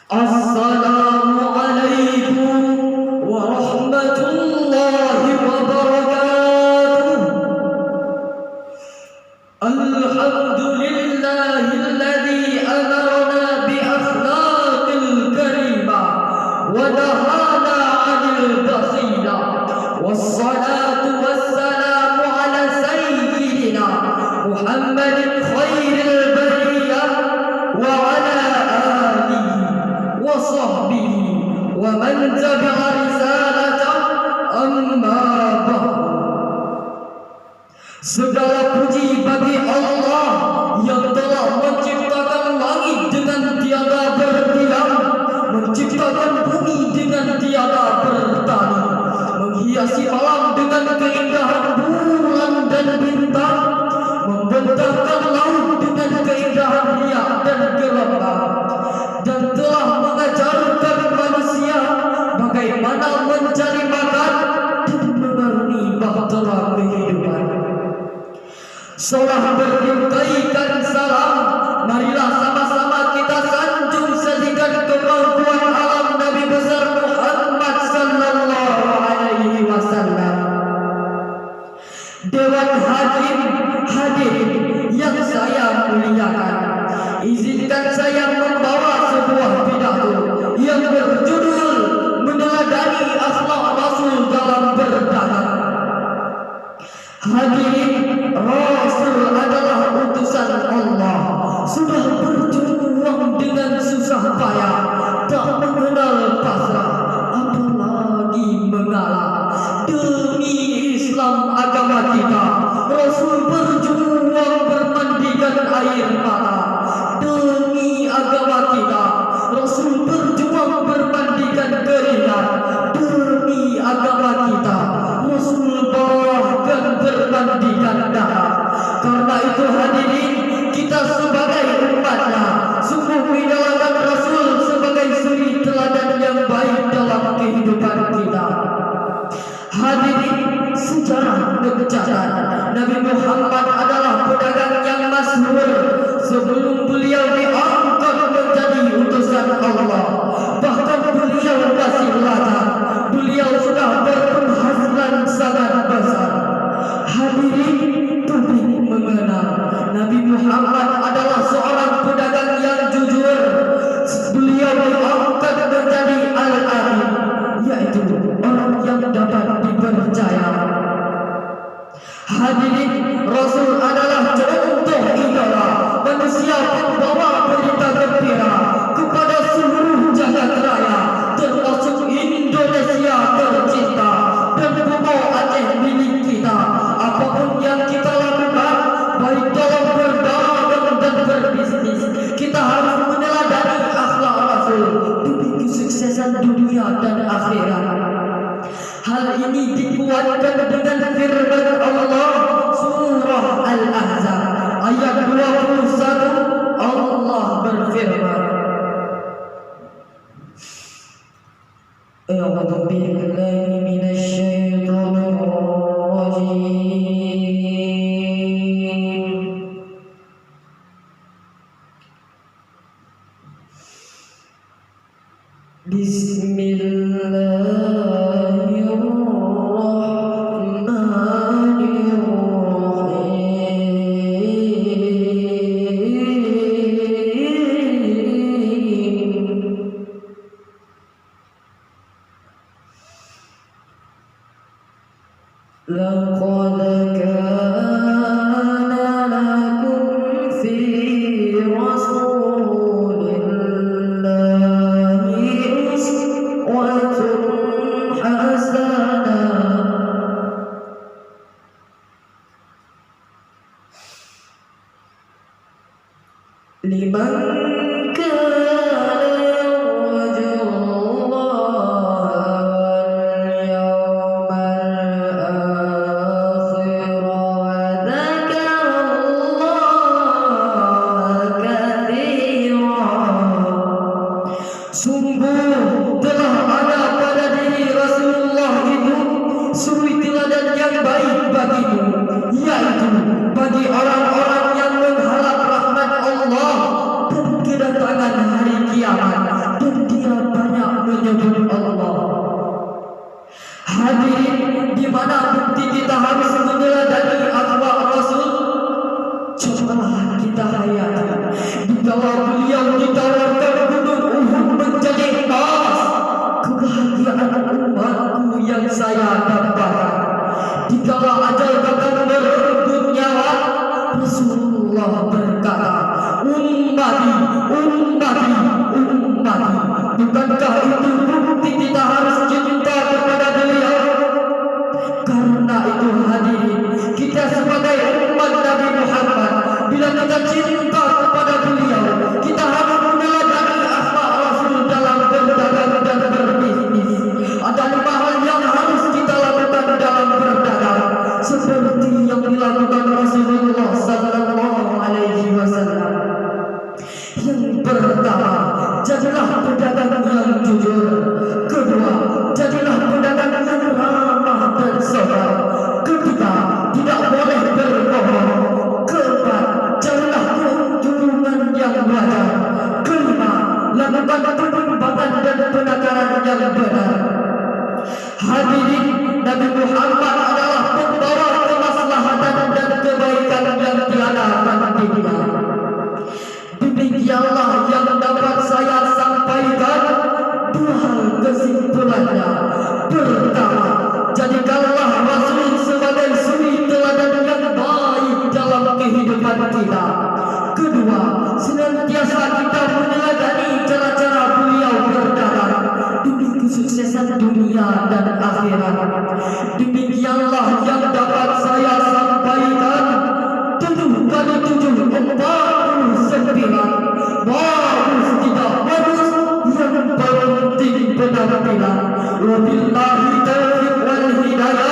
Assalamualaikum warahmatullahi wabarakatuh. Alhamdulillahilladzi amarna bi akhlaqil karimah wa nahana 'anil bakhila. Wassalatu wassalamu ala sayyidina Muhammadin khairil bariyah wa ala wa sahbihi wa man tabi'a risalatahu amma ba'd. Segala puji bagi Allah yang telah menciptakan langit dengan tiada berdiam, menciptakan bumi dengan tiada bertani, menghiasi malam dengan keindahan bulan dan bintang, membentangkan laut dengan keindahan riak dan gelombang, dan telah mengajarkan manusia bagaimana mencari makan dan mengarungi bahtera kehidupan. Seolah berdikaikan salam, marilah sama-sama kita sanjung sedikan kemampuan alam Nabi besar Muhammad sallallahu alaihi wasallam. Dewan hadirin yang saya muliakan, izinkan saya membawa sebuah pidato yang berjudul meneladani akhlak Rasul dalam berdagang. Hadirin, Rasul adalah utusan Allah, sudah berjuang dengan susah payah, tak mengenal pasrah, apalagi mengalah. Demi Islam agama kita, Rasul berjuang bermandikan air mata. Demi agama kita, Rasul berjuang bermandikan keringat. Demi agama kita, Rasul bahkan bermandikan darah. Karena itu hadirin, kita sebagai umatnya sungguh mengidolakan Rasul sebagai suri teladan yang baik dalam kehidupan kita. Hadirin, sejarah mencatat Nabi Muhammad adalah pedagang yang masyhur sebelum beliau diangkat menjadi utusan Allah. Bahkan beliau masih lajang, beliau sudah berpenghasilan sangat besar. Hadirin, publik mengenal Nabi Muhammad adalah seorang pedagang yang jujur. Beliau diangkat menjadi al-amin, yaitu orang yang dapat dipercaya. Hadirin, Rasul adalah contoh idola, manusia pembawa berita gembira kepada seluruh jagat raya, termasuk Indonesia tercinta dan Pulau Aceh milik kita. Apapun yang kita lakukan, baik dalam berdagang dan berbisnis, kita harus meneladani akhlak Rasul demi kesuksesan dunia dan akhirat. Hal ini dikuatkan dengan firman Allah surah Al-Ahzab ayat 21. Allah berfirman, A'udzu billahi minasy syaithanir rajim. لقد كان لكم في رسول الله أسوة حسنة لمن كان يرجو sungguh telah ada pada diri Rasulullah itu suri teladan yang baik bagimu, yaitu bagi orang-orang yang mengharap rahmat Allah dan jadilah pedagang yang jujur. Kedua, jadilah pedagang yang ramah dan sabar. Ketiga, tidak boleh berbohong. Keempat, jadilah kunjungan yang wajar. Kelima, lakukan pengembangan dan penakaran yang benar. Hadirin, Nabi Muhammad adalah pembawa kemaslahatan dan kebaikan yang tiada tandingnya. Demikianlah yang dapat saya sampaikan. Dua hal kesimpulannya. Pertama, jadikanlah Rasul sebagai suri teladan yang baik dalam kehidupan kita. Kedua, senantiasa kita meneladani cara-cara beliau berdagang demi kesuksesan dunia dan akhirat. Demikianlah yang dapat saya sampaikan. 7 kali 7 49. Bagus tidak bagus, yang penting benar-benar. Wabillahi taufiq wal hidayah.